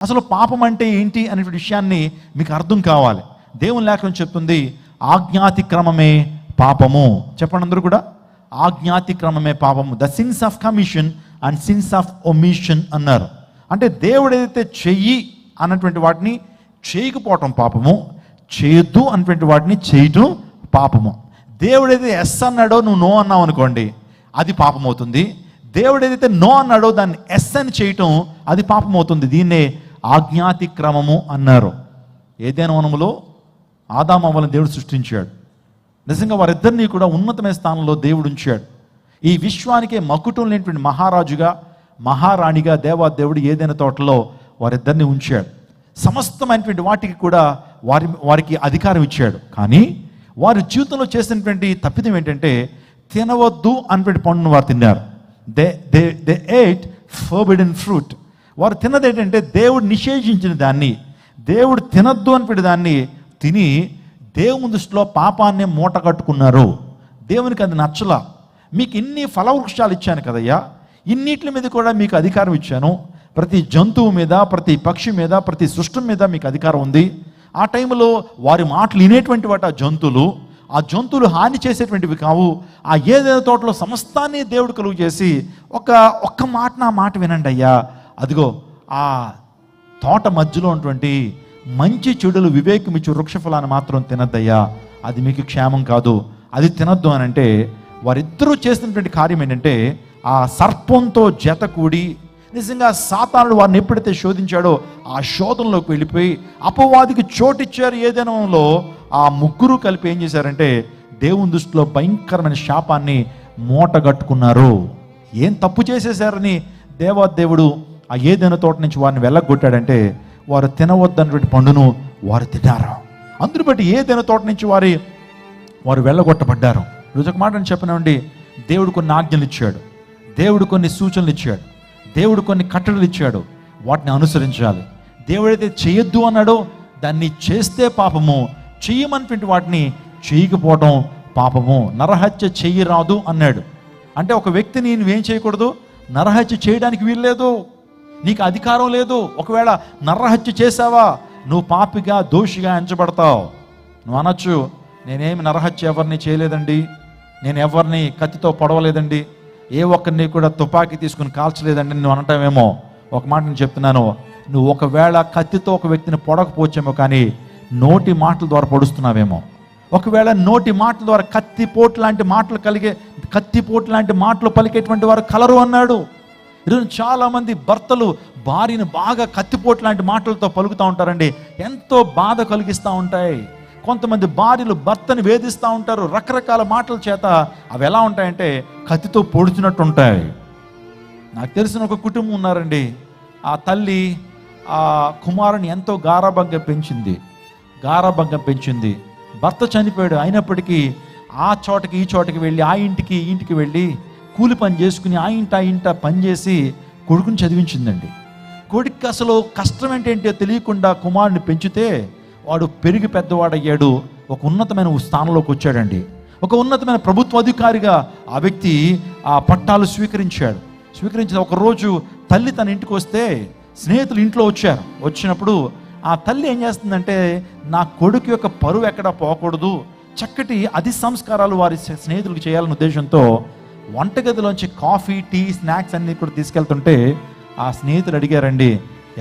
అసలు పాపం అంటే ఏంటి అనే విషయాన్ని మీకు అర్థం కావాలి. దేవుని లేఖనం చెప్తుంది, ఆజ్ఞాతిక్రమమే పాపము. చెప్పండి అందరూ కూడా, ఆజ్ఞాతిక్రమమే పాపము. The sins of commission and since of omission అన్నారు. అంటే దేవుడు ఏదైతే చెయ్యి అన్నటువంటి వాటిని చేయకపోవటం పాపము, చేయొద్దు అన్నటువంటి వాటిని చేయటం పాపము. దేవుడు ఏదైతే ఎస్ అన్నాడో నువ్వు నో అన్నావు అనుకోండి, అది పాపం అవుతుంది. దేవుడు ఏదైతే నో అన్నాడో దాన్ని ఎస్ అని చేయటం అది పాపం అవుతుంది. దీన్నే ఆజ్ఞాతిక్రమము అన్నారు. ఏదైనా వనములో ఆదాము అవ్వలను దేవుడు సృష్టించాడు. నిజంగా వారిద్దరినీ కూడా ఉన్నతమైన స్థానంలో దేవుడు ఉంచాడు. ఈ విశ్వానికే మకుటం లేనటువంటి మహారాజుగా మహారాణిగా దేవాదేవుడు ఏదైనా తోటలో వారిద్దరిని ఉంచాడు. సమస్తమైనటువంటి వాటికి కూడా వారికి అధికారం ఇచ్చాడు. కానీ వారి జీవితంలో చేసినటువంటి తప్పిదం ఏంటంటే, తినవద్దు అన్నటువంటి పండును వారు తిన్నారు. They eight forbidden fruit. వారు తిన్నది ఏంటంటే దేవుడు నిషేధించిన దాన్ని, దేవుడు తినద్దు అనిపెట్టి దాన్ని తిని దేవుని దృష్టిలో పాపాన్ని మూట కట్టుకున్నారు. దేవునికి అది నచ్చలా. మీకు ఇన్ని ఫలవృక్షాలు ఇచ్చాను కదయ్యా, ఇన్నిటి మీద కూడా మీకు అధికారం ఇచ్చాను, ప్రతి జంతువు మీద, ప్రతి పక్షి మీద, ప్రతి సృష్టి మీద మీకు అధికారం ఉంది. ఆ టైంలో వారి మాటలు వినేటువంటి వాటి ఆ జంతువులు హాని చేసేటువంటివి కావు. ఆ ఏదైనా తోటలో సమస్తాన్ని దేవుడు కలుగు చేసి ఒక్క మాట నా మాట వినండి అయ్యా, అదిగో ఆ తోట మధ్యలో ఉన్నటువంటి మంచి చెడులు వివేకమిచ్చు వృక్షఫలాన్ని మాత్రం తినద్దయ్యా, అది మీకు క్షేమం కాదు, అది తినద్దు అని అంటే, వారిద్దరూ చేసినటువంటి కార్యం ఏంటంటే, ఆ సర్పంతో జత కూడి నిజంగా సాతానుడు వారిని ఎప్పుడైతే శోధించాడో ఆ శోధనలోకి వెళ్ళిపోయి అపవాదికి చోటిచ్చారు. ఏదైనాలో ఆ ముగ్గురు కలిపి ఏం చేశారంటే దేవుని దృష్టిలో భయంకరమైన శాపాన్ని మూటగట్టుకున్నారు. ఏం తప్పు చేసేసారని దేవాదేవుడు ఆ ఏదైనా తోట నుంచి వారిని వెళ్ళగొట్టాడంటే, వారు తినవద్దన్నటువంటి పండును వారు తిన్నారు. అందుని బట్టి ఏదైనా తోట నుంచి వారు వెళ్ళగొట్టబడ్డారు. రోజు ఒక మాట చెప్పినామండి, దేవుడు కొన్ని ఆజ్ఞలు ఇచ్చాడు, దేవుడు కొన్ని సూచనలు ఇచ్చాడు, దేవుడు కొన్ని కట్టడలు ఇచ్చాడు, వాటిని అనుసరించాలి. దేవుడైతే చేయొద్దు అన్నాడో దాన్ని చేస్తే పాపము, చెయ్యమనిపింటి వాటిని చేయకపోవడం పాపము. నరహత్య చెయ్యరాదు అన్నాడు. అంటే ఒక వ్యక్తిని నువ్వేం చేయకూడదు, నరహత్య చేయడానికి వీల్లేదు, నీకు అధికారం లేదు. ఒకవేళ నరహత్య చేసావా నువ్వు పాపిగా దోషిగా ఎంచబడతావు. నువ్వు అనొచ్చు, నేనేమి నరహత్య ఎవరిని చేయలేదండి, నేను ఎవరిని కత్తితో పొడవలేదండి, ఏ ఒక్కరిని కూడా తుపాకీ తీసుకుని కాల్చలేదండి నువ్వు అనటమేమో. ఒక మాట నేను చెప్తున్నాను, నువ్వు ఒకవేళ కత్తితో ఒక వ్యక్తిని పొడకపోవచ్చేమో, కానీ నోటి మాటల ద్వారా పొడుస్తున్నావేమో. ఒకవేళ నోటి మాటల ద్వారా కత్తిపోటు లాంటి మాటలు పలికేటువంటి వారు కలరు అన్నాడు. ఈరోజు చాలామంది భర్తలు భార్యను బాగా కత్తిపోటు లాంటి మాటలతో పలుకుతూ ఉంటారండి, ఎంతో బాధ కలిగిస్తూ ఉంటాయి. కొంతమంది భార్యలు భర్తని వేధిస్తూ ఉంటారు రకరకాల మాటల చేత. అవి ఎలా ఉంటాయంటే కత్తితో పొడిచినట్టు ఉంటాయి. నాకు తెలిసిన ఒక కుటుంబం ఉన్నారండి, ఆ తల్లి ఆ కుమారుని ఎంతో గారాబంగా పెంచింది. భర్త చనిపోయాడు, అయినప్పటికీ ఆ చోటకి ఈ చోటకి వెళ్ళి, ఆ ఇంటికి ఈ ఇంటికి వెళ్ళి కూలి పని చేసుకుని ఆ ఇంట పనిచేసి కొడుకుని చదివించిందండి. కొడుకు అసలు కష్టం ఏంటంటే తెలియకుండా కుమారుని పెంచితే వాడు పెరిగి పెద్దవాడయ్యాడు, ఒక ఉన్నతమైన స్థానంలోకి వచ్చాడండి. ఒక ఉన్నతమైన ప్రభుత్వ అధికారిగా ఆ వ్యక్తి ఆ పట్టాలు స్వీకరించిన ఒకరోజు తల్లి తన ఇంటికి వస్తే స్నేహితులు ఇంట్లో వచ్చినప్పుడు ఆ తల్లి ఏం చేస్తుందంటే, నా కొడుకు యొక్క పరువు ఎక్కడా పోకూడదు, చక్కటి అతి సంస్కారాలు వారి స్నేహితులకు చేయాలనే ఉద్దేశంతో వంటగదిలోంచి కాఫీ, టీ, స్నాక్స్ అన్నీ కూడా తీసుకెళ్తుంటే ఆ స్నేహితులు అడిగారండి,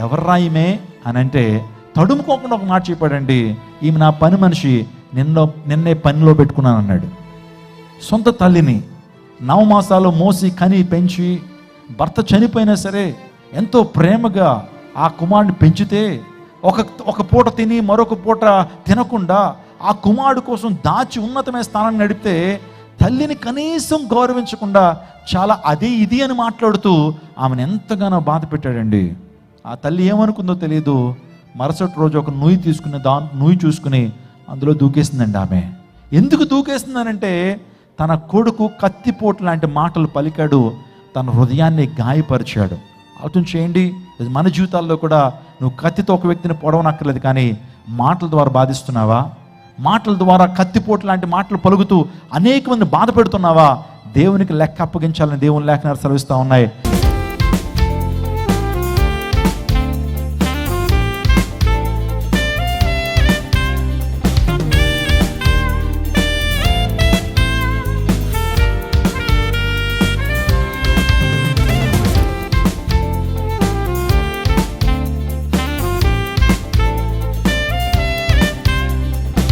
ఎవర్రా ఈమె అని అంటే, తడుముకోకుండా ఒక మాట చెప్పాడండి, ఈమె నా పని మనిషి, నిన్నే పనిలో పెట్టుకున్నాను అన్నాడు. సొంత తల్లిని 9 మాసాలు మోసి కని పెంచి భర్త చనిపోయినా సరే ఎంతో ప్రేమగా ఆ కుమారుడిని పెంచితే, ఒక పూట తిని మరొక పూట తినకుండా ఆ కుమారుడు కోసం దాచి ఉన్నతమైన స్థానాన్ని నడిపితే తల్లిని కనీసం గౌరవించకుండా చాలా అది ఇది అని మాట్లాడుతూ ఆమెను ఎంతగానో బాధ పెట్టాడండి. ఆ తల్లి ఏమనుకుందో తెలియదు, మరుసటి రోజు ఒక నూయి చూసుకుని అందులో దూకేసిందండి. ఆమె ఎందుకు దూకేస్తుందనంటే, తన కొడుకు కత్తిపోటు లాంటి మాటలు పలికాడు, తన హృదయాన్ని గాయపరిచాడు. ఆలోచన చేయండి, మన జీవితాల్లో కూడా నువ్వు కత్తితో ఒక వ్యక్తిని పొడవనక్కర్లేదు, కానీ మాటల ద్వారా బాధిస్తున్నావా? మాటల ద్వారా కత్తిపోటు లాంటి మాటలు పలుకుతూ అనేక మంది బాధ పెడుతున్నావా? దేవునికి లెక్క అప్పగించాలని దేవుని లేఖనాలు సెలవిస్తూ ఉన్నాయి.